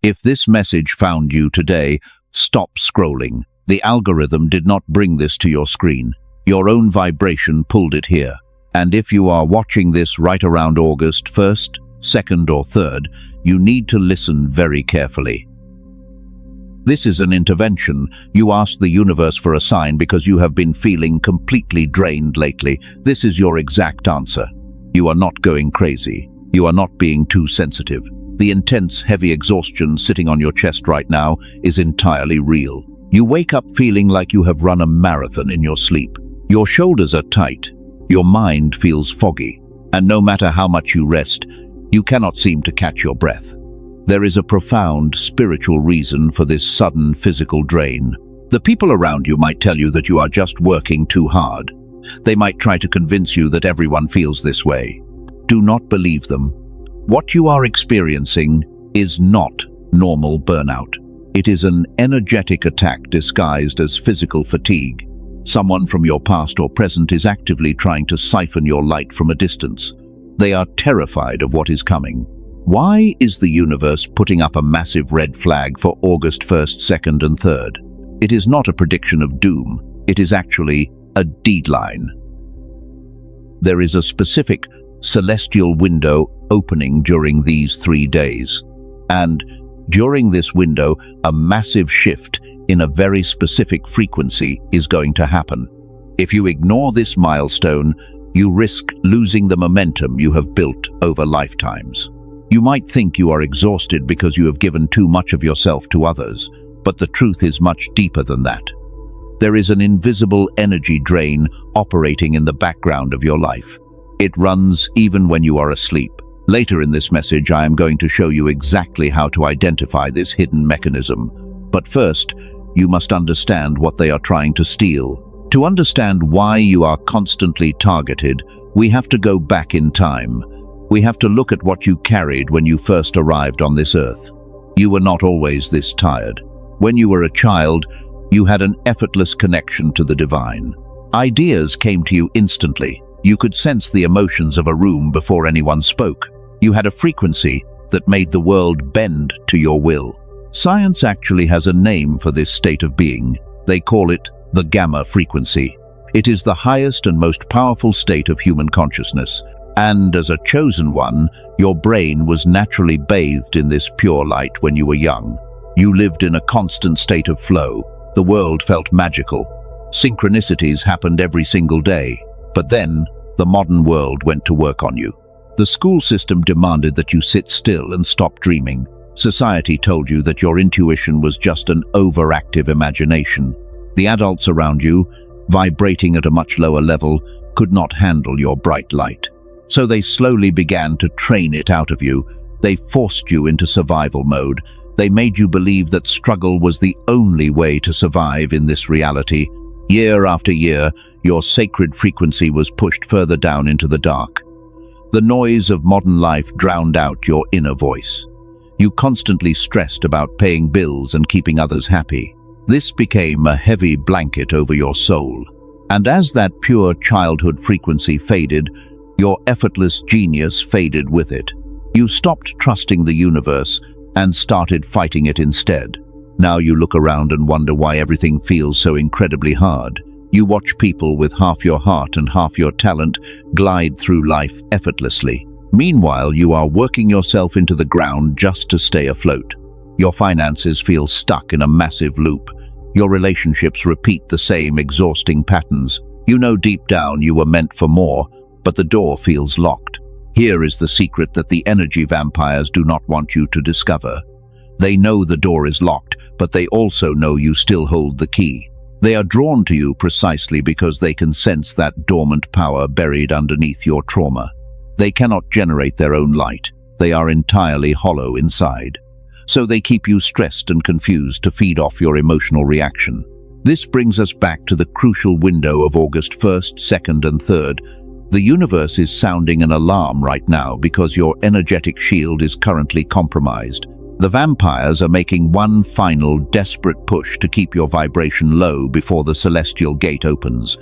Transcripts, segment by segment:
If this message found you today, stop scrolling. The algorithm did not bring this to your screen. Your own vibration pulled it here. And if you are watching this right around August 1st, 2nd or 3rd, you need to listen very carefully. This is an intervention. You asked the universe for a sign because you have been feeling completely drained lately. This is your exact answer. You are not going crazy. You are not being too sensitive. The intense, heavy exhaustion sitting on your chest right now is entirely real. You wake up feeling like you have run a marathon in your sleep. Your shoulders are tight. Your mind feels foggy. And no matter how much you rest, you cannot seem to catch your breath. There is a profound spiritual reason for this sudden physical drain. The people around you might tell you that you are just working too hard. They might try to convince you that everyone feels this way. Do not believe them. What you are experiencing is not normal burnout. It is an energetic attack disguised as physical fatigue. Someone from your past or present is actively trying to siphon your light from a distance. They are terrified of what is coming. Why is the universe putting up a massive red flag for August 1st, 2nd and 3rd? It is not a prediction of doom. It is actually a deadline. There is a specific celestial window opening during these 3 days. And during this window, a massive shift in a very specific frequency is going to happen. If you ignore this milestone, you risk losing the momentum you have built over lifetimes. You might think you are exhausted because you have given too much of yourself to others, but the truth is much deeper than that. There is an invisible energy drain operating in the background of your life. It runs even when you are asleep. Later in this message, I am going to show you exactly how to identify this hidden mechanism. But first, you must understand what they are trying to steal. To understand why you are constantly targeted, we have to go back in time. We have to look at what you carried when you first arrived on this earth. You were not always this tired. When you were a child, you had an effortless connection to the divine. Ideas came to you instantly. You could sense the emotions of a room before anyone spoke. You had a frequency that made the world bend to your will. Science actually has a name for this state of being. They call it the gamma frequency. It is the highest and most powerful state of human consciousness. And as a chosen one, your brain was naturally bathed in this pure light when you were young. You lived in a constant state of flow. The world felt magical. Synchronicities happened every single day. But then, the modern world went to work on you. The school system demanded that you sit still and stop dreaming. Society told you that your intuition was just an overactive imagination. The adults around you, vibrating at a much lower level, could not handle your bright light. So they slowly began to train it out of you. They forced you into survival mode. They made you believe that struggle was the only way to survive in this reality. Year after year, your sacred frequency was pushed further down into the dark. The noise of modern life drowned out your inner voice. You constantly stressed about paying bills and keeping others happy. This became a heavy blanket over your soul. And as that pure childhood frequency faded, your effortless genius faded with it. You stopped trusting the universe and started fighting it instead. Now you look around and wonder why everything feels so incredibly hard. You watch people with half your heart and half your talent glide through life effortlessly. Meanwhile, you are working yourself into the ground just to stay afloat. Your finances feel stuck in a massive loop. Your relationships repeat the same exhausting patterns. You know deep down you were meant for more, but the door feels locked. Here is the secret that the energy vampires do not want you to discover. They know the door is locked, but they also know you still hold the key. They are drawn to you precisely because they can sense that dormant power buried underneath your trauma. They cannot generate their own light. They are entirely hollow inside. So they keep you stressed and confused to feed off your emotional reaction. This brings us back to the crucial window of August 1st, 2nd and 3rd. The universe is sounding an alarm right now because your energetic shield is currently compromised. The vampires are making one final desperate push to keep your vibration low before the celestial gate opens.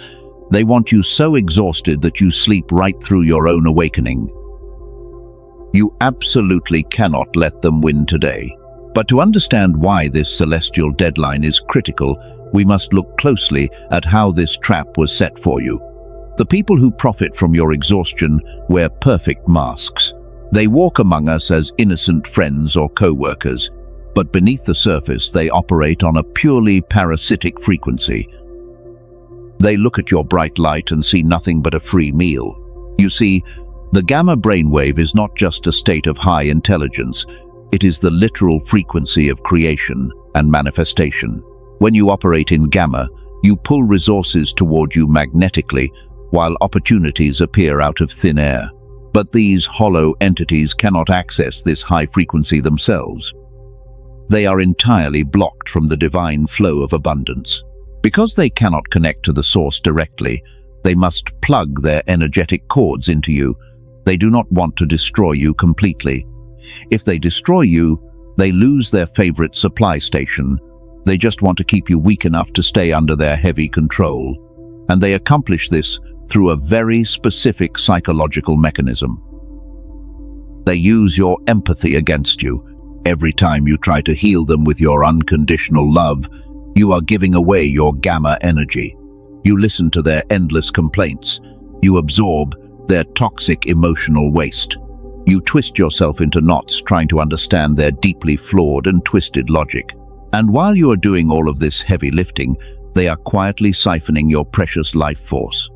They want you so exhausted that you sleep right through your own awakening. You absolutely cannot let them win today. But to understand why this celestial deadline is critical, we must look closely at how this trap was set for you. The people who profit from your exhaustion wear perfect masks. They walk among us as innocent friends or co-workers, but beneath the surface they operate on a purely parasitic frequency. They look at your bright light and see nothing but a free meal. You see, the gamma brainwave is not just a state of high intelligence, it is the literal frequency of creation and manifestation. When you operate in gamma, you pull resources toward you magnetically, while opportunities appear out of thin air. But these hollow entities cannot access this high frequency themselves. They are entirely blocked from the divine flow of abundance. Because they cannot connect to the source directly, they must plug their energetic cords into you. They do not want to destroy you completely. If they destroy you, they lose their favorite supply station. They just want to keep you weak enough to stay under their heavy control. And they accomplish this through a very specific psychological mechanism. They use your empathy against you. Every time you try to heal them with your unconditional love, you are giving away your gamma energy. You listen to their endless complaints. You absorb their toxic emotional waste. You twist yourself into knots trying to understand their deeply flawed and twisted logic. And while you are doing all of this heavy lifting, they are quietly siphoning your precious life force.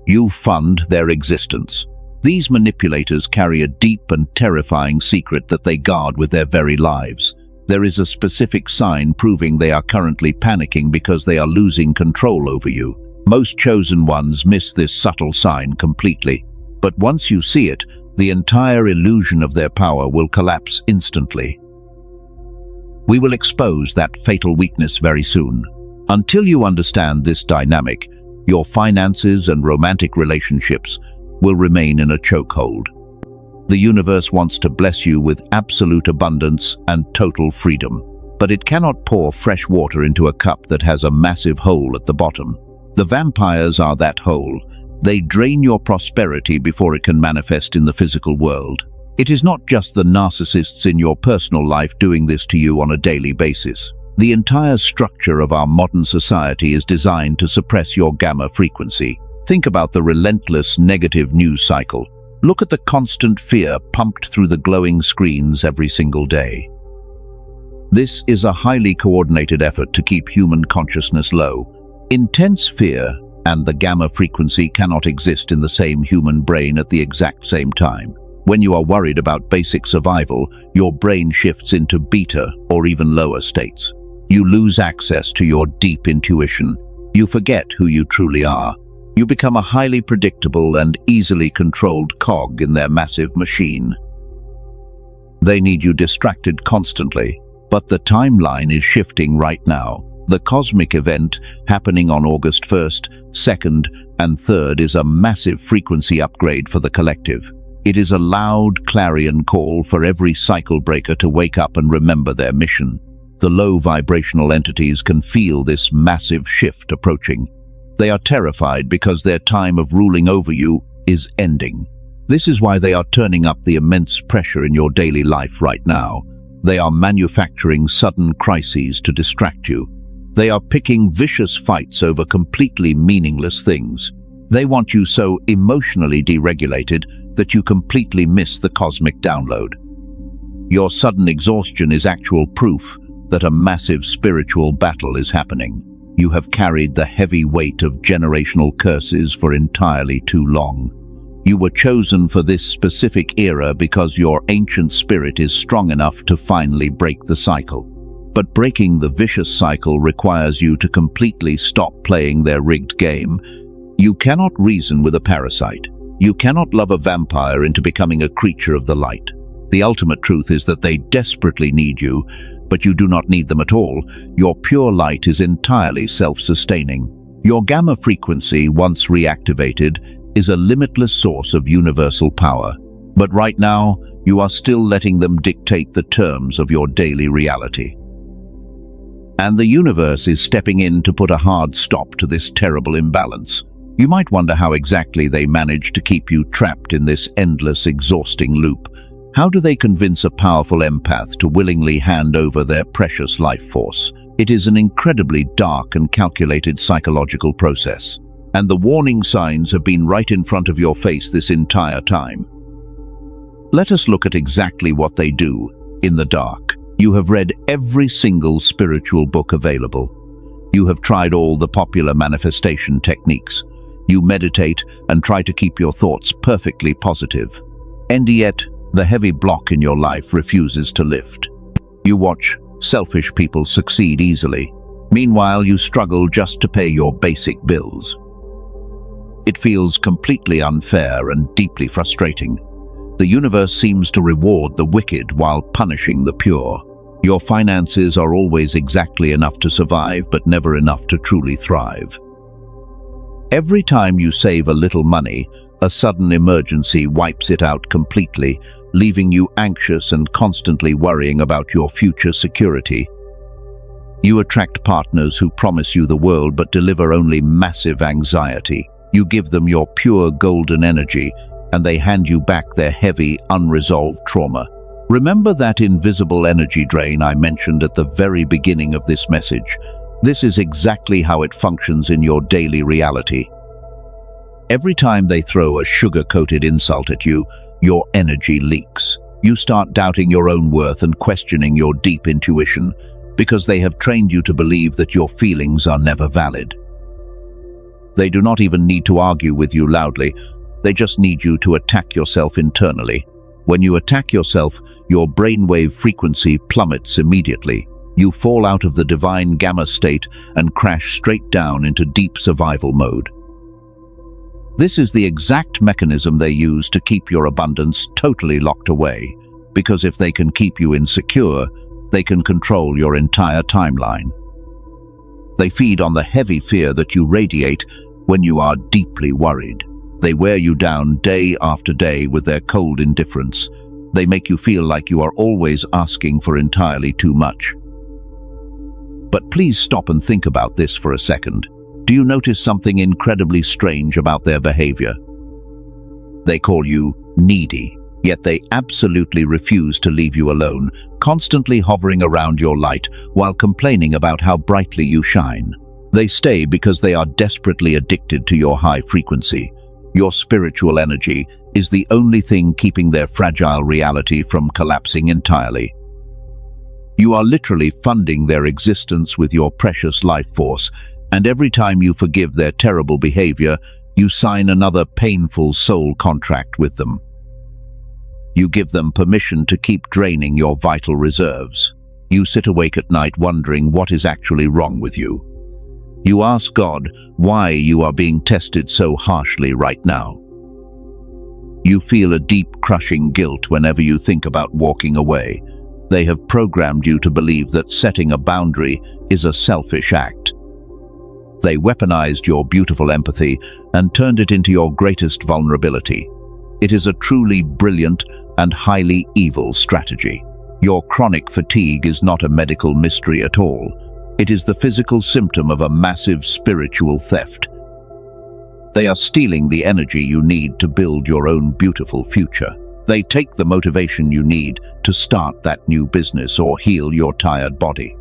You fund their existence. These manipulators carry a deep and terrifying secret that they guard with their very lives. There is a specific sign proving they are currently panicking because they are losing control over you. Most chosen ones miss this subtle sign completely. But once you see it, the entire illusion of their power will collapse instantly. We will expose that fatal weakness very soon. Until you understand this dynamic, your finances and romantic relationships will remain in a chokehold. The universe wants to bless you with absolute abundance and total freedom, but it cannot pour fresh water into a cup that has a massive hole at the bottom. The vampires are that hole. They drain your prosperity before it can manifest in the physical world. It is not just the narcissists in your personal life doing this to you on a daily basis. The entire structure of our modern society is designed to suppress your gamma frequency. Think about the relentless negative news cycle. Look at the constant fear pumped through the glowing screens every single day. This is a highly coordinated effort to keep human consciousness low. Intense fear and the gamma frequency cannot exist in the same human brain at the exact same time. When you are worried about basic survival, your brain shifts into beta or even lower states. You lose access to your deep intuition. You forget who you truly are. You become a highly predictable and easily controlled cog in their massive machine. They need you distracted constantly, but the timeline is shifting right now. The cosmic event happening on August 1st, 2nd, and 3rd is a massive frequency upgrade for the collective. It is a loud clarion call for every cycle breaker to wake up and remember their mission. The low vibrational entities can feel this massive shift approaching. They are terrified because their time of ruling over you is ending. This is why they are turning up the immense pressure in your daily life right now. They are manufacturing sudden crises to distract you. They are picking vicious fights over completely meaningless things. They want you so emotionally deregulated that you completely miss the cosmic download. Your sudden exhaustion is actual proof that a massive spiritual battle is happening. You have carried the heavy weight of generational curses for entirely too long. You were chosen for this specific era because your ancient spirit is strong enough to finally break the cycle. But breaking the vicious cycle requires you to completely stop playing their rigged game. You cannot reason with a parasite. You cannot love a vampire into becoming a creature of the light. The ultimate truth is that they desperately need you, but you do not need them at all. Your pure light is entirely self-sustaining. Your gamma frequency, once reactivated, is a limitless source of universal power. But right now, you are still letting them dictate the terms of your daily reality. And the universe is stepping in to put a hard stop to this terrible imbalance. You might wonder how exactly they manage to keep you trapped in this endless, exhausting loop. How do they convince a powerful empath to willingly hand over their precious life force? It is an incredibly dark and calculated psychological process. And the warning signs have been right in front of your face this entire time. Let us look at exactly what they do in the dark. You have read every single spiritual book available. You have tried all the popular manifestation techniques. You meditate and try to keep your thoughts perfectly positive. And yet, the heavy block in your life refuses to lift. You watch selfish people succeed easily. Meanwhile, you struggle just to pay your basic bills. It feels completely unfair and deeply frustrating. The universe seems to reward the wicked while punishing the pure. Your finances are always exactly enough to survive, but never enough to truly thrive. Every time you save a little money, a sudden emergency wipes it out completely, leaving you anxious and constantly worrying about your future security. You attract partners who promise you the world but deliver only massive anxiety. You give them your pure golden energy, and they hand you back their heavy, unresolved trauma. Remember that invisible energy drain I mentioned at the very beginning of this message? This is exactly how it functions in your daily reality. Every time they throw a sugar-coated insult at you, your energy leaks. You start doubting your own worth and questioning your deep intuition, because they have trained you to believe that your feelings are never valid. They do not even need to argue with you loudly. They just need you to attack yourself internally. When you attack yourself, your brainwave frequency plummets immediately. You fall out of the divine gamma state and crash straight down into deep survival mode. This is the exact mechanism they use to keep your abundance totally locked away, because if they can keep you insecure, they can control your entire timeline. They feed on the heavy fear that you radiate when you are deeply worried. They wear you down day after day with their cold indifference. They make you feel like you are always asking for entirely too much. But please stop and think about this for a second. Do you notice something incredibly strange about their behavior? They call you needy, yet they absolutely refuse to leave you alone, constantly hovering around your light while complaining about how brightly you shine. They stay because they are desperately addicted to your high frequency. Your spiritual energy is the only thing keeping their fragile reality from collapsing entirely. You are literally funding their existence with your precious life force, and every time you forgive their terrible behavior, you sign another painful soul contract with them. You give them permission to keep draining your vital reserves. You sit awake at night wondering what is actually wrong with you. You ask God why you are being tested so harshly right now. You feel a deep, crushing guilt whenever you think about walking away. They have programmed you to believe that setting a boundary is a selfish act. They weaponized your beautiful empathy and turned it into your greatest vulnerability. It is a truly brilliant and highly evil strategy. Your chronic fatigue is not a medical mystery at all. It is the physical symptom of a massive spiritual theft. They are stealing the energy you need to build your own beautiful future. They take the motivation you need to start that new business or heal your tired body.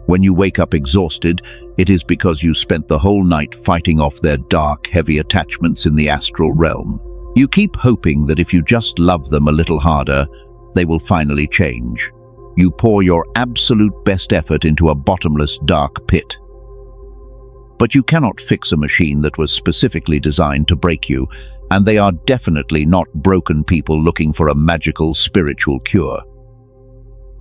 When you wake up exhausted, it is because you spent the whole night fighting off their dark, heavy attachments in the astral realm. You keep hoping that if you just love them a little harder, they will finally change. You pour your absolute best effort into a bottomless, dark pit. But you cannot fix a machine that was specifically designed to break you, and they are definitely not broken people looking for a magical spiritual cure.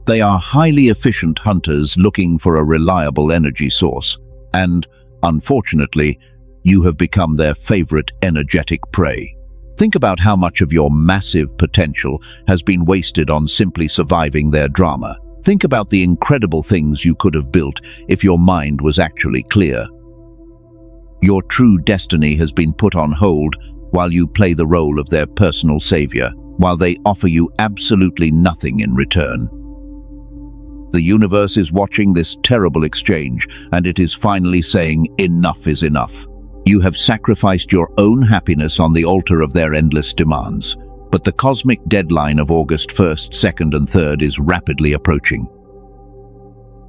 They are highly efficient hunters looking for a reliable energy source, and, unfortunately, you have become their favorite energetic prey. Think about how much of your massive potential has been wasted on simply surviving their drama. Think about the incredible things you could have built if your mind was actually clear. Your true destiny has been put on hold while you play the role of their personal savior, while they offer you absolutely nothing in return. The universe is watching this terrible exchange, and it is finally saying enough is enough. You have sacrificed your own happiness on the altar of their endless demands. but the cosmic deadline of August 1st, 2nd, and 3rd is rapidly approaching.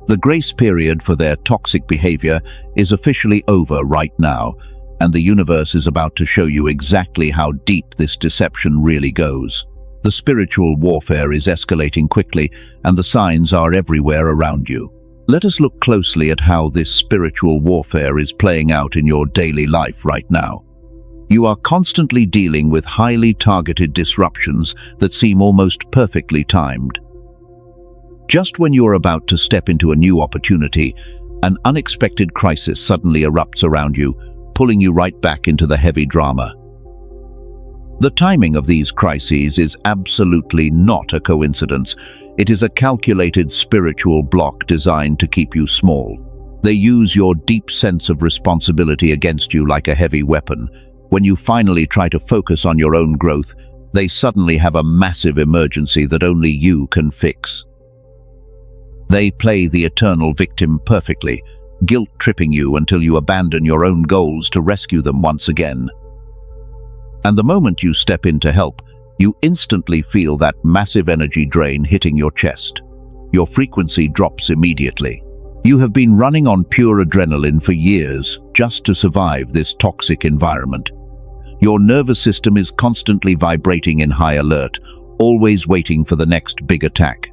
The grace period for their toxic behavior is officially over right now, and the universe is about to show you exactly how deep this deception really goes. The spiritual warfare is escalating quickly, and the signs are everywhere around you. Let us look closely at how this spiritual warfare is playing out in your daily life right now. You are constantly dealing with highly targeted disruptions that seem almost perfectly timed. Just when you are about to step into a new opportunity, an unexpected crisis suddenly erupts around you, pulling you right back into the heavy drama. The timing of these crises is absolutely not a coincidence. It is a calculated spiritual block designed to keep you small. They use your deep sense of responsibility against you like a heavy weapon. When you finally try to focus on your own growth, they suddenly have a massive emergency that only you can fix. They play the eternal victim perfectly, guilt-tripping you until you abandon your own goals to rescue them once again. And the moment you step in to help, you instantly feel that massive energy drain hitting your chest. Your frequency drops immediately. You have been running on pure adrenaline for years just to survive this toxic environment. Your nervous system is constantly vibrating in high alert, always waiting for the next big attack.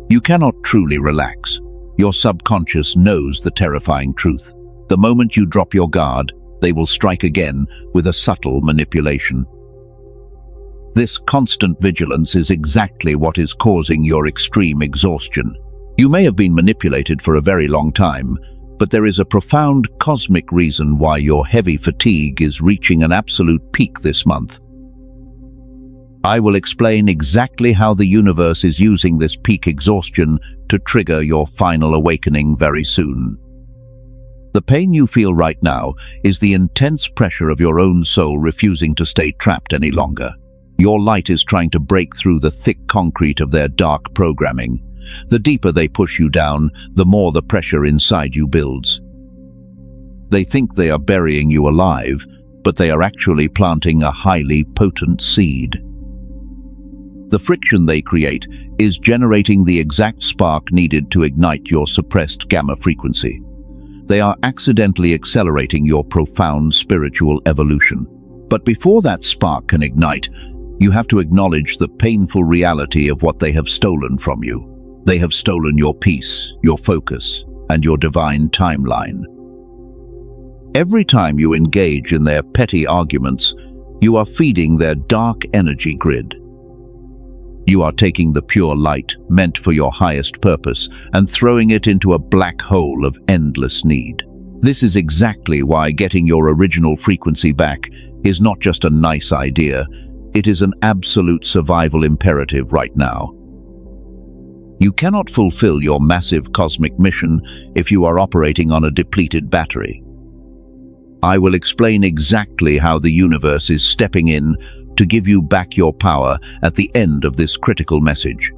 You cannot truly relax. Your subconscious knows the terrifying truth. The moment you drop your guard, they will strike again with a subtle manipulation. This constant vigilance is exactly what is causing your extreme exhaustion. You may have been manipulated for a very long time, but there is a profound cosmic reason why your heavy fatigue is reaching an absolute peak this month. I will explain exactly how the universe is using this peak exhaustion to trigger your final awakening very soon. The pain you feel right now is the intense pressure of your own soul refusing to stay trapped any longer. Your light is trying to break through the thick concrete of their dark programming. The deeper they push you down, the more the pressure inside you builds. They think they are burying you alive, but they are actually planting a highly potent seed. The friction they create is generating the exact spark needed to ignite your suppressed gamma frequency. They are accidentally accelerating your profound spiritual evolution. But before that spark can ignite, you have to acknowledge the painful reality of what they have stolen from you. They have stolen your peace, your focus, and your divine timeline. Every time you engage in their petty arguments, you are feeding their dark energy grid. You are taking the pure light meant for your highest purpose and throwing it into a black hole of endless need. This is exactly why getting your original frequency back is not just a nice idea, it is an absolute survival imperative right now. You cannot fulfill your massive cosmic mission if you are operating on a depleted battery. I will explain exactly how the universe is stepping in to give you back your power at the end of this critical message.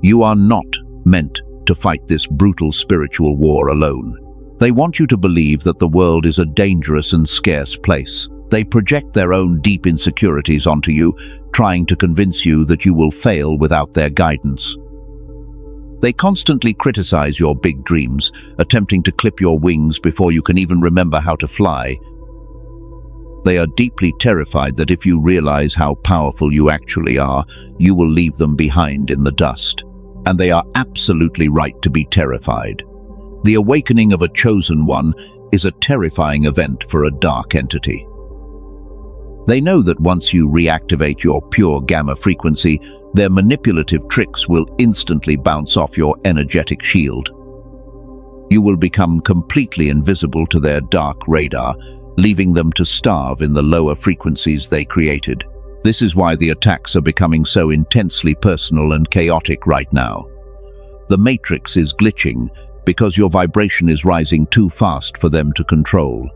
You are not meant to fight this brutal spiritual war alone. They want you to believe that the world is a dangerous and scarce place. They project their own deep insecurities onto you, trying to convince you that you will fail without their guidance. They constantly criticize your big dreams, attempting to clip your wings before you can even remember how to fly. They are deeply terrified that if you realize how powerful you actually are, you will leave them behind in the dust. And they are absolutely right to be terrified. The awakening of a chosen one is a terrifying event for a dark entity. They know that once you reactivate your pure gamma frequency, their manipulative tricks will instantly bounce off your energetic shield. You will become completely invisible to their dark radar, leaving them to starve in the lower frequencies they created. This is why the attacks are becoming so intensely personal and chaotic right now. The matrix is glitching because your vibration is rising too fast for them to control.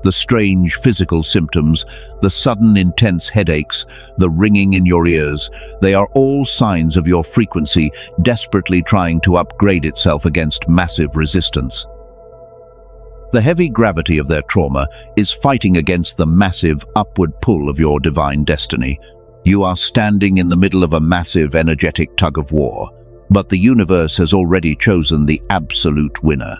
The strange physical symptoms, the sudden intense headaches, the ringing in your ears, they are all signs of your frequency desperately trying to upgrade itself against massive resistance. The heavy gravity of their trauma is fighting against the massive upward pull of your divine destiny. You are standing in the middle of a massive energetic tug of war, but the universe has already chosen the absolute winner.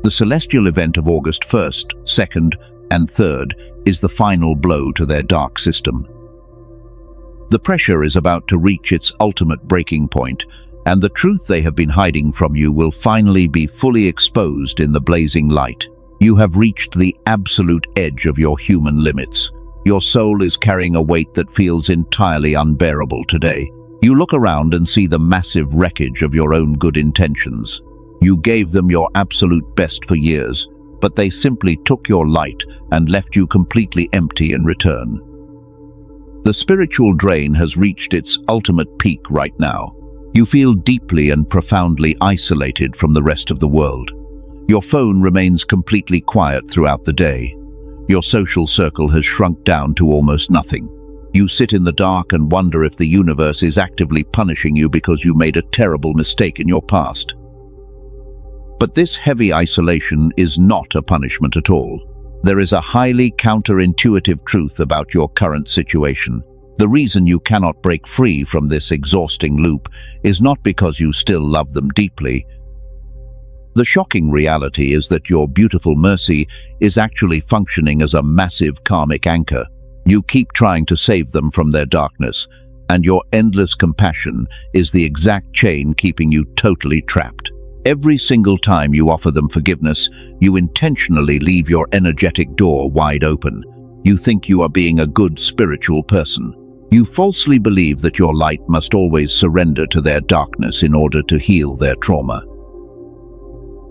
The celestial event of August 1st, 2nd, and 3rd is the final blow to their dark system. The pressure is about to reach its ultimate breaking point, and the truth they have been hiding from you will finally be fully exposed in the blazing light. You have reached the absolute edge of your human limits. Your soul is carrying a weight that feels entirely unbearable today. You look around and see the massive wreckage of your own good intentions. You gave them your absolute best for years, but they simply took your light and left you completely empty in return. The spiritual drain has reached its ultimate peak right now. You feel deeply and profoundly isolated from the rest of the world. Your phone remains completely quiet throughout the day. Your social circle has shrunk down to almost nothing. You sit in the dark and wonder if the universe is actively punishing you because you made a terrible mistake in your past. But this heavy isolation is not a punishment at all. There is a highly counterintuitive truth about your current situation. The reason you cannot break free from this exhausting loop is not because you still love them deeply. The shocking reality is that your beautiful mercy is actually functioning as a massive karmic anchor. You keep trying to save them from their darkness, and your endless compassion is the exact chain keeping you totally trapped. Every single time you offer them forgiveness, you intentionally leave your energetic door wide open. You think you are being a good spiritual person. You falsely believe that your light must always surrender to their darkness in order to heal their trauma.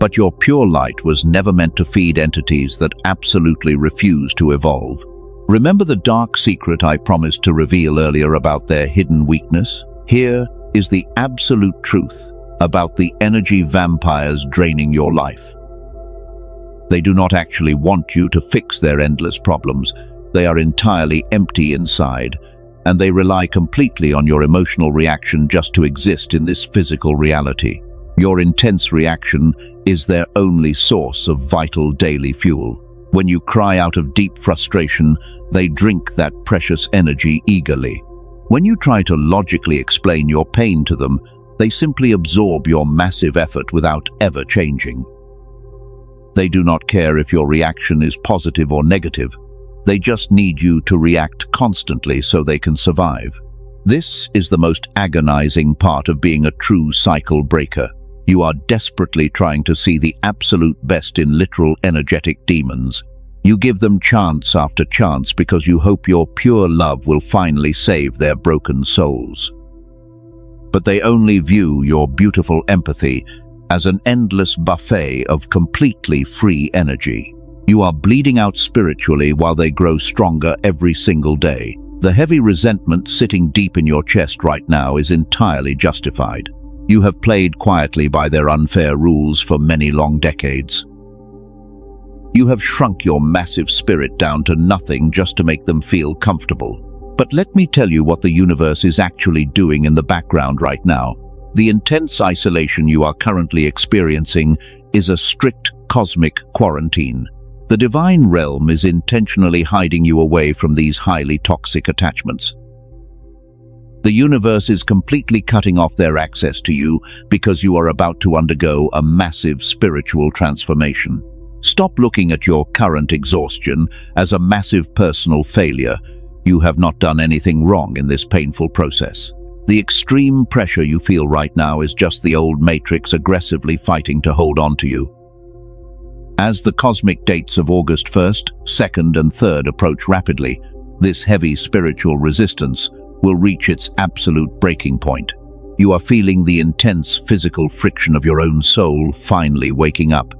But your pure light was never meant to feed entities that absolutely refuse to evolve. Remember the dark secret I promised to reveal earlier about their hidden weakness? Here is the absolute truth about the energy vampires draining your life. They do not actually want you to fix their endless problems. They are entirely empty inside, and they rely completely on your emotional reaction just to exist in this physical reality. Your intense reaction is their only source of vital daily fuel. When you cry out of deep frustration, they drink that precious energy eagerly. When you try to logically explain your pain to them, they simply absorb your massive effort without ever changing. They do not care if your reaction is positive or negative. They just need you to react constantly so they can survive. This is the most agonizing part of being a true cycle breaker. You are desperately trying to see the absolute best in literal energetic demons. You give them chance after chance because you hope your pure love will finally save their broken souls. But they only view your beautiful empathy as an endless buffet of completely free energy. You are bleeding out spiritually while they grow stronger every single day. The heavy resentment sitting deep in your chest right now is entirely justified. You have played quietly by their unfair rules for many long decades. You have shrunk your massive spirit down to nothing just to make them feel comfortable. But let me tell you what the universe is actually doing in the background right now. The intense isolation you are currently experiencing is a strict cosmic quarantine. The divine realm is intentionally hiding you away from these highly toxic attachments. The universe is completely cutting off their access to you because you are about to undergo a massive spiritual transformation. Stop looking at your current exhaustion as a massive personal failure. You have not done anything wrong in this painful process. The extreme pressure you feel right now is just the old matrix aggressively fighting to hold on to you. As the cosmic dates of August 1st, 2nd, and 3rd approach rapidly, this heavy spiritual resistance will reach its absolute breaking point. You are feeling the intense physical friction of your own soul finally waking up.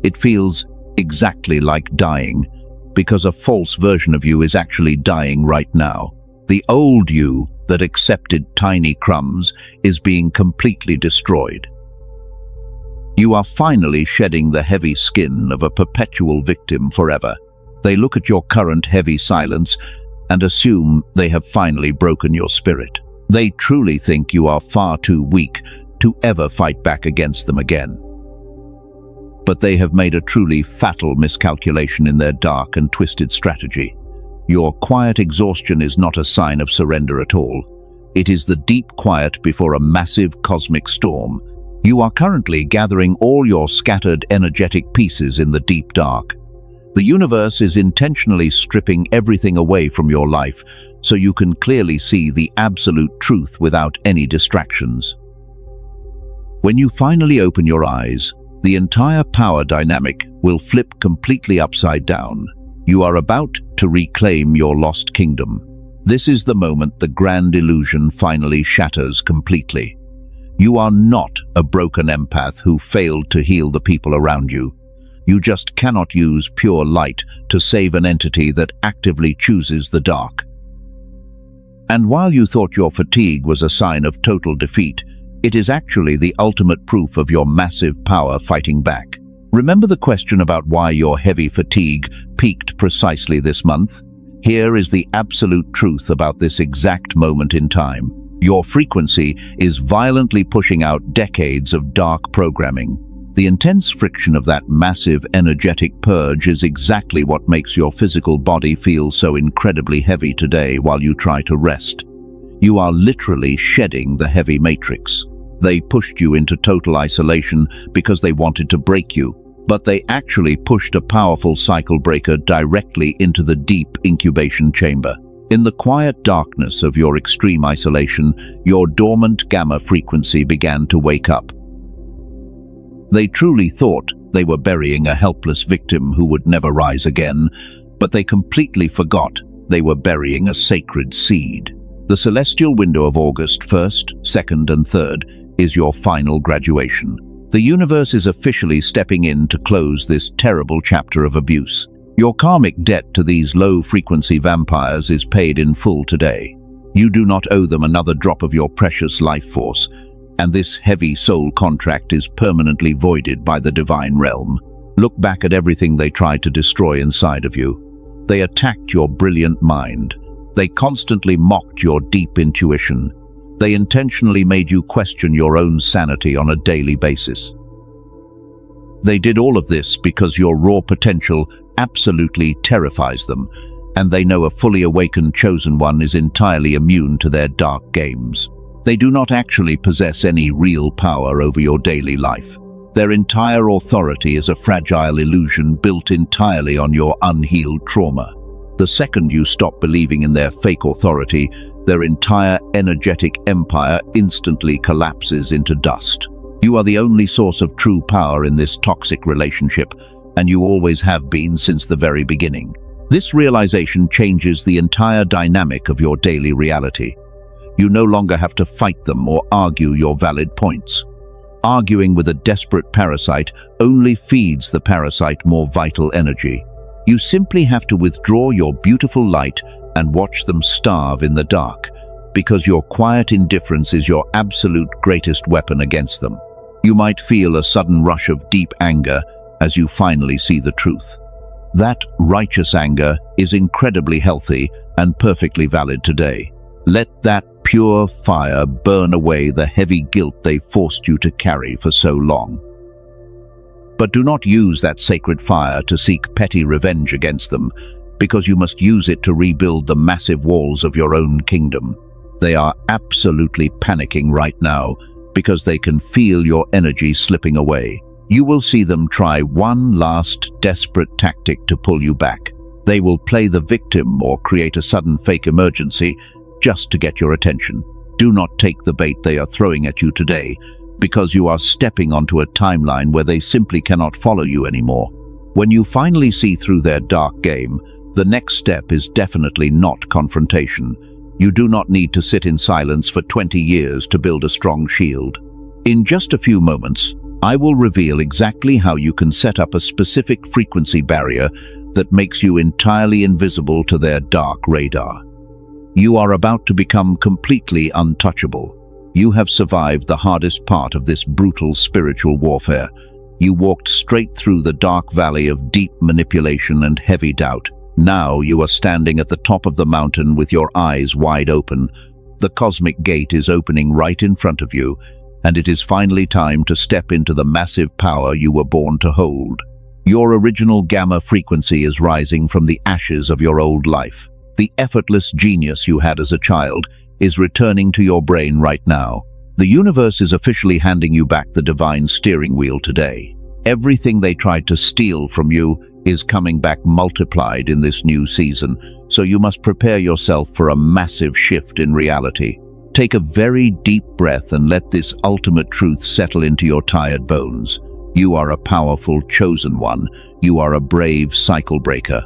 It feels exactly like dying, because a false version of you is actually dying right now. The old you that accepted tiny crumbs is being completely destroyed. You are finally shedding the heavy skin of a perpetual victim forever. They look at your current heavy silence and assume they have finally broken your spirit. They truly think you are far too weak to ever fight back against them again. but they have made a truly fatal miscalculation in their dark and twisted strategy. Your quiet exhaustion is not a sign of surrender at all. It is the deep quiet before a massive cosmic storm. You are currently gathering all your scattered energetic pieces in the deep dark. The universe is intentionally stripping everything away from your life so you can clearly see the absolute truth without any distractions. When you finally open your eyes, the entire power dynamic will flip completely upside down. You are about to reclaim your lost kingdom. This is the moment the grand illusion finally shatters completely. You are not a broken empath who failed to heal the people around you. You just cannot use pure light to save an entity that actively chooses the dark. And while you thought your fatigue was a sign of total defeat, it is actually the ultimate proof of your massive power fighting back. Remember the question about why your heavy fatigue peaked precisely this month? Here is the absolute truth about this exact moment in time. Your frequency is violently pushing out decades of dark programming. The intense friction of that massive energetic purge is exactly what makes your physical body feel so incredibly heavy today while you try to rest. You are literally shedding the heavy matrix. They pushed you into total isolation because they wanted to break you, but they actually pushed a powerful cycle breaker directly into the deep incubation chamber. In the quiet darkness of your extreme isolation, your dormant gamma frequency began to wake up. They truly thought they were burying a helpless victim who would never rise again, but they completely forgot they were burying a sacred seed. The celestial window of August 1st, 2nd, and 3rd is your final graduation. The universe is officially stepping in to close this terrible chapter of abuse. Your karmic debt to these low-frequency vampires is paid in full today. You do not owe them another drop of your precious life force, and this heavy soul contract is permanently voided by the divine realm. Look back at everything they tried to destroy inside of you. They attacked your brilliant mind. They constantly mocked your deep intuition. They intentionally made you question your own sanity on a daily basis. They did all of this because your raw potential absolutely terrifies them, and they know a fully awakened chosen one is entirely immune to their dark games. They do not actually possess any real power over your daily life. Their entire authority is a fragile illusion built entirely on your unhealed trauma. The second you stop believing in their fake authority, their entire energetic empire instantly collapses into dust. You are the only source of true power in this toxic relationship, and you always have been since the very beginning. This realization changes the entire dynamic of your daily reality. You no longer have to fight them or argue your valid points. Arguing with a desperate parasite only feeds the parasite more vital energy. You simply have to withdraw your beautiful light and watch them starve in the dark, because your quiet indifference is your absolute greatest weapon against them. You might feel a sudden rush of deep anger as you finally see the truth. That righteous anger is incredibly healthy and perfectly valid today. Let that pure fire burn away the heavy guilt they forced you to carry for so long. But do not use that sacred fire to seek petty revenge against them, because you must use it to rebuild the massive walls of your own kingdom. They are absolutely panicking right now because they can feel your energy slipping away. You will see them try one last desperate tactic to pull you back. They will play the victim or create a sudden fake emergency just to get your attention. Do not take the bait they are throwing at you today, because you are stepping onto a timeline where they simply cannot follow you anymore. When you finally see through their dark game, the next step is definitely not confrontation. You do not need to sit in silence for 20 years to build a strong shield. In just a few moments, I will reveal exactly how you can set up a specific frequency barrier that makes you entirely invisible to their dark radar. You are about to become completely untouchable. You have survived the hardest part of this brutal spiritual warfare. You walked straight through the dark valley of deep manipulation and heavy doubt. Now you are standing at the top of the mountain with your eyes wide open. The cosmic gate is opening right in front of you, and it is finally time to step into the massive power you were born to hold. Your original gamma frequency is rising from the ashes of your old life. The effortless genius you had as a child is returning to your brain right now. The universe is officially handing you back the divine steering wheel today. Everything they tried to steal from you is coming back multiplied in this new season, so you must prepare yourself for a massive shift in reality. Take a very deep breath and let this ultimate truth settle into your tired bones. You are a powerful, chosen one. You are a brave cycle breaker.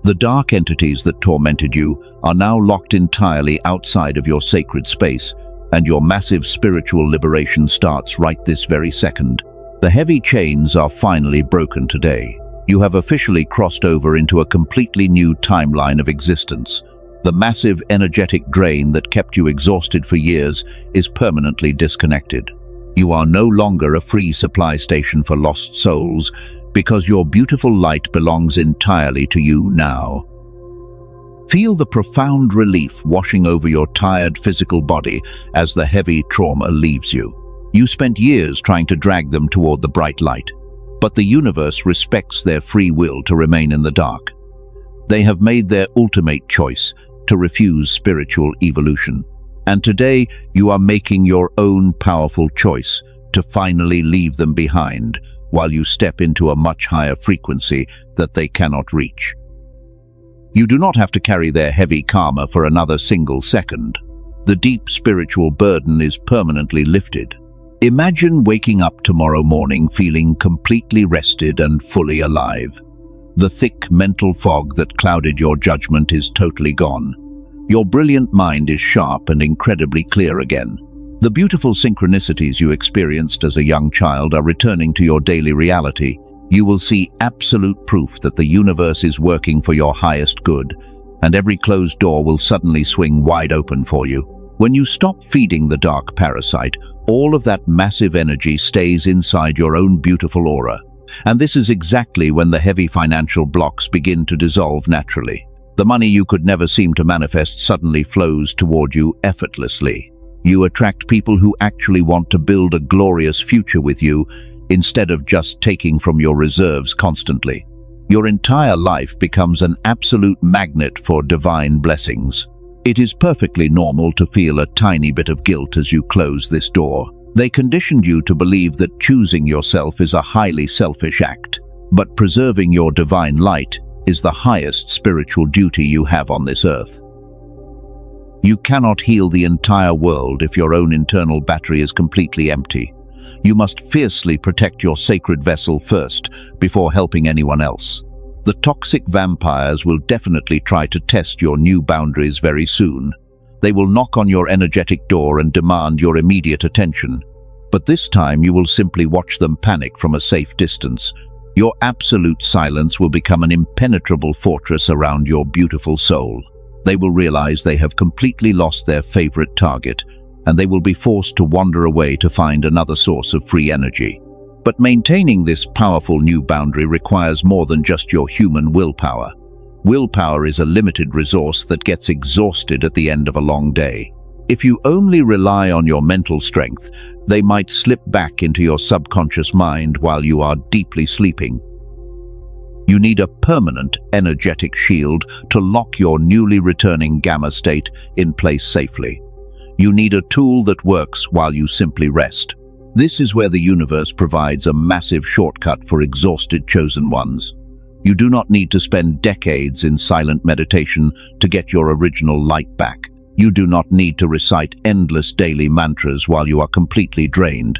The dark entities that tormented you are now locked entirely outside of your sacred space, and your massive spiritual liberation starts right this very second. The heavy chains are finally broken today. You have officially crossed over into a completely new timeline of existence. The massive energetic drain that kept you exhausted for years is permanently disconnected. You are no longer a free supply station for lost souls, because your beautiful light belongs entirely to you now. Feel the profound relief washing over your tired physical body as the heavy trauma leaves you. You spent years trying to drag them toward the bright light, but the universe respects their free will to remain in the dark. They have made their ultimate choice to refuse spiritual evolution. And today you are making your own powerful choice to finally leave them behind, while you step into a much higher frequency that they cannot reach. You do not have to carry their heavy karma for another single second. The deep spiritual burden is permanently lifted. Imagine waking up tomorrow morning feeling completely rested and fully alive. The thick mental fog that clouded your judgment is totally gone. Your brilliant mind is sharp and incredibly clear again. The beautiful synchronicities you experienced as a young child are returning to your daily reality. You will see absolute proof that the universe is working for your highest good, and every closed door will suddenly swing wide open for you. When you stop feeding the dark parasite, all of that massive energy stays inside your own beautiful aura. And this is exactly when the heavy financial blocks begin to dissolve naturally. The money you could never seem to manifest suddenly flows toward you effortlessly. You attract people who actually want to build a glorious future with you, instead of just taking from your reserves constantly. Your entire life becomes an absolute magnet for divine blessings. It is perfectly normal to feel a tiny bit of guilt as you close this door. They conditioned you to believe that choosing yourself is a highly selfish act, but preserving your divine light is the highest spiritual duty you have on this earth. You cannot heal the entire world if your own internal battery is completely empty. You must fiercely protect your sacred vessel first, before helping anyone else. The toxic vampires will definitely try to test your new boundaries very soon. They will knock on your energetic door and demand your immediate attention. But this time you will simply watch them panic from a safe distance. Your absolute silence will become an impenetrable fortress around your beautiful soul. They will realize they have completely lost their favorite target, and they will be forced to wander away to find another source of free energy. But maintaining this powerful new boundary requires more than just your human willpower. Willpower is a limited resource that gets exhausted at the end of a long day. If you only rely on your mental strength, they might slip back into your subconscious mind while you are deeply sleeping. You need a permanent, energetic shield to lock your newly returning gamma state in place safely. You need a tool that works while you simply rest. This is where the universe provides a massive shortcut for exhausted chosen ones. You do not need to spend decades in silent meditation to get your original light back. You do not need to recite endless daily mantras while you are completely drained.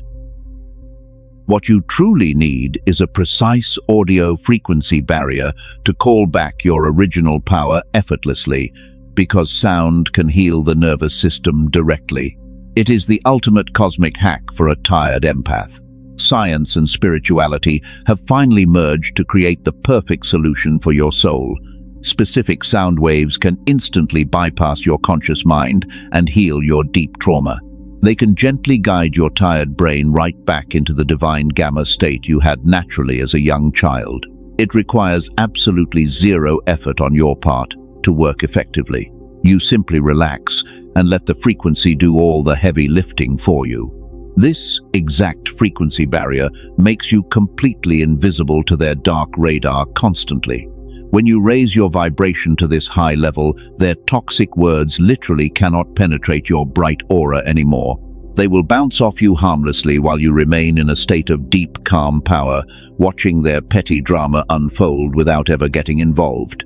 What you truly need is a precise audio frequency barrier to call back your original power effortlessly, because sound can heal the nervous system directly. It is the ultimate cosmic hack for a tired empath. Science and spirituality have finally merged to create the perfect solution for your soul. Specific sound waves can instantly bypass your conscious mind and heal your deep trauma. They can gently guide your tired brain right back into the divine gamma state you had naturally as a young child. It requires absolutely zero effort on your part to work effectively. You simply relax and let the frequency do all the heavy lifting for you. This exact frequency barrier makes you completely invisible to their dark radar constantly. When you raise your vibration to this high level, their toxic words literally cannot penetrate your bright aura anymore. They will bounce off you harmlessly while you remain in a state of deep, calm power, watching their petty drama unfold without ever getting involved.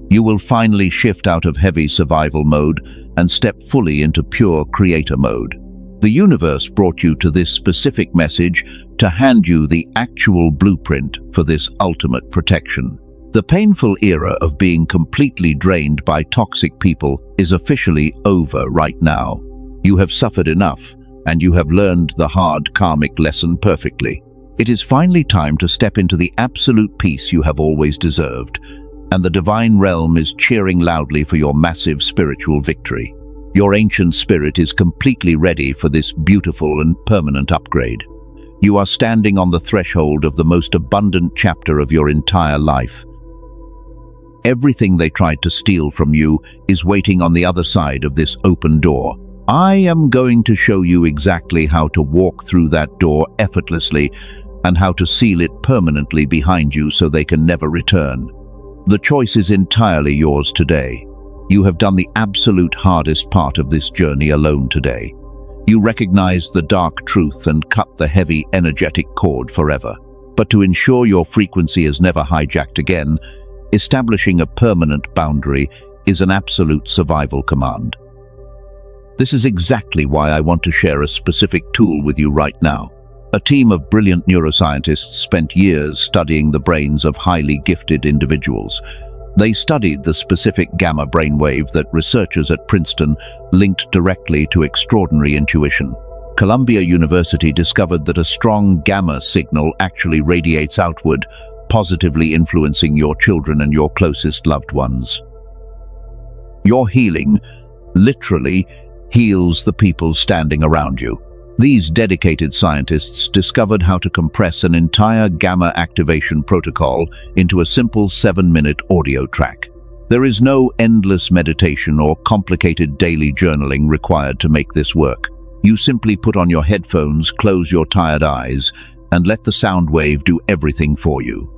You will finally shift out of heavy survival mode and step fully into pure creator mode. The universe brought you to this specific message to hand you the actual blueprint for this ultimate protection. The painful era of being completely drained by toxic people is officially over right now. You have suffered enough, and you have learned the hard karmic lesson perfectly. It is finally time to step into the absolute peace you have always deserved, and the divine realm is cheering loudly for your massive spiritual victory. Your ancient spirit is completely ready for this beautiful and permanent upgrade. You are standing on the threshold of the most abundant chapter of your entire life. Everything they tried to steal from you is waiting on the other side of this open door. I am going to show you exactly how to walk through that door effortlessly and how to seal it permanently behind you so they can never return. The choice is entirely yours today. You have done the absolute hardest part of this journey alone today. You recognize the dark truth and cut the heavy, energetic cord forever. But to ensure your frequency is never hijacked again, establishing a permanent boundary is an absolute survival command. This is exactly why I want to share a specific tool with you right now. A team of brilliant neuroscientists spent years studying the brains of highly gifted individuals. They studied the specific gamma brainwave that researchers at Princeton linked directly to extraordinary intuition. Columbia University discovered that a strong gamma signal actually radiates outward, positively influencing your children and your closest loved ones. Your healing literally heals the people standing around you. These dedicated scientists discovered how to compress an entire gamma activation protocol into a simple 7-minute audio track. There is no endless meditation or complicated daily journaling required to make this work. You simply put on your headphones, close your tired eyes, and let the sound wave do everything for you.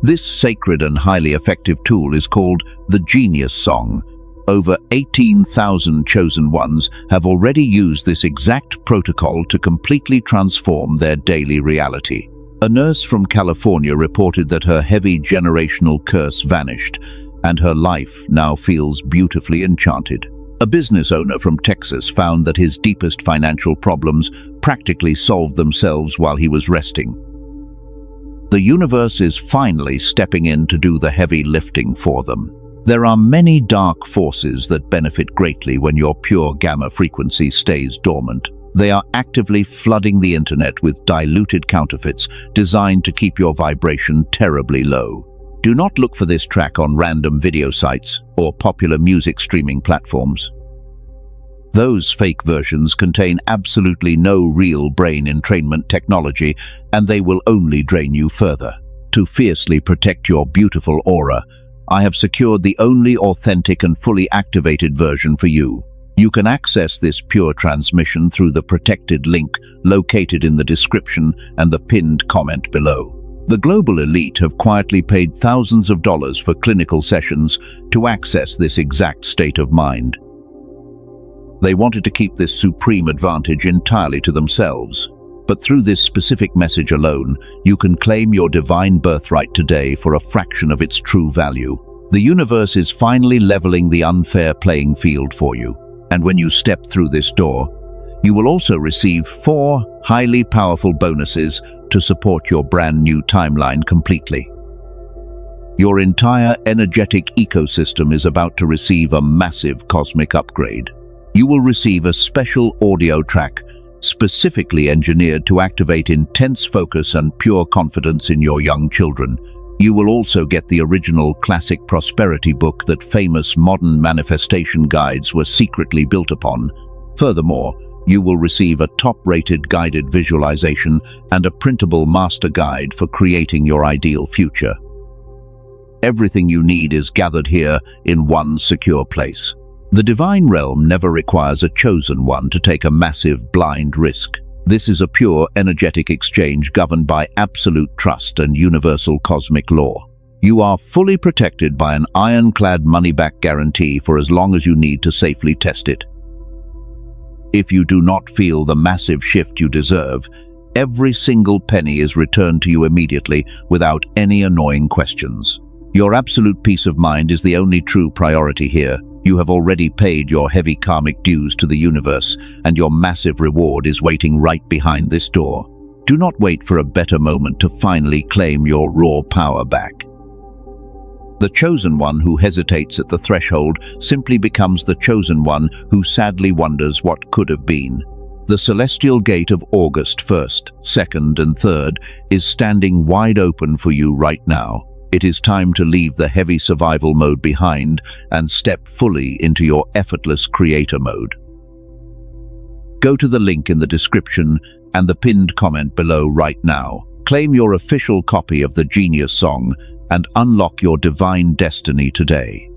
This sacred and highly effective tool is called the Genius Song. Over 18,000 chosen ones have already used this exact protocol to completely transform their daily reality. A nurse from California reported that her heavy generational curse vanished, and her life now feels beautifully enchanted. A business owner from Texas found that his deepest financial problems practically solved themselves while he was resting. The universe is finally stepping in to do the heavy lifting for them. There are many dark forces that benefit greatly when your pure gamma frequency stays dormant. They are actively flooding the internet with diluted counterfeits designed to keep your vibration terribly low. Do not look for this track on random video sites or popular music streaming platforms. Those fake versions contain absolutely no real brain entrainment technology, and they will only drain you further. To fiercely protect your beautiful aura, I have secured the only authentic and fully activated version for you. You can access this pure transmission through the protected link located in the description and the pinned comment below. The global elite have quietly paid thousands of dollars for clinical sessions to access this exact state of mind. They wanted to keep this supreme advantage entirely to themselves. But through this specific message alone, you can claim your divine birthright today for a fraction of its true value. The universe is finally leveling the unfair playing field for you. And when you step through this door, you will also receive 4 highly powerful bonuses to support your brand new timeline completely. Your entire energetic ecosystem is about to receive a massive cosmic upgrade. You will receive a special audio track specifically engineered to activate intense focus and pure confidence in your young children. You will also get the original classic prosperity book that famous modern manifestation guides were secretly built upon. Furthermore, you will receive a top-rated guided visualization and a printable master guide for creating your ideal future. Everything you need is gathered here in one secure place. The divine realm never requires a chosen one to take a massive, blind risk. This is a pure, energetic exchange governed by absolute trust and universal cosmic law. You are fully protected by an ironclad money-back guarantee for as long as you need to safely test it. If you do not feel the massive shift you deserve, every single penny is returned to you immediately without any annoying questions. Your absolute peace of mind is the only true priority here. You have already paid your heavy karmic dues to the universe, and your massive reward is waiting right behind this door. Do not wait for a better moment to finally claim your raw power back. The chosen one who hesitates at the threshold simply becomes the chosen one who sadly wonders what could have been. The celestial gate of August 1st, 2nd, and 3rd is standing wide open for you right now. It is time to leave the heavy survival mode behind and step fully into your effortless creator mode. Go to the link in the description and the pinned comment below right now. Claim your official copy of the Genius Song and unlock your divine destiny today.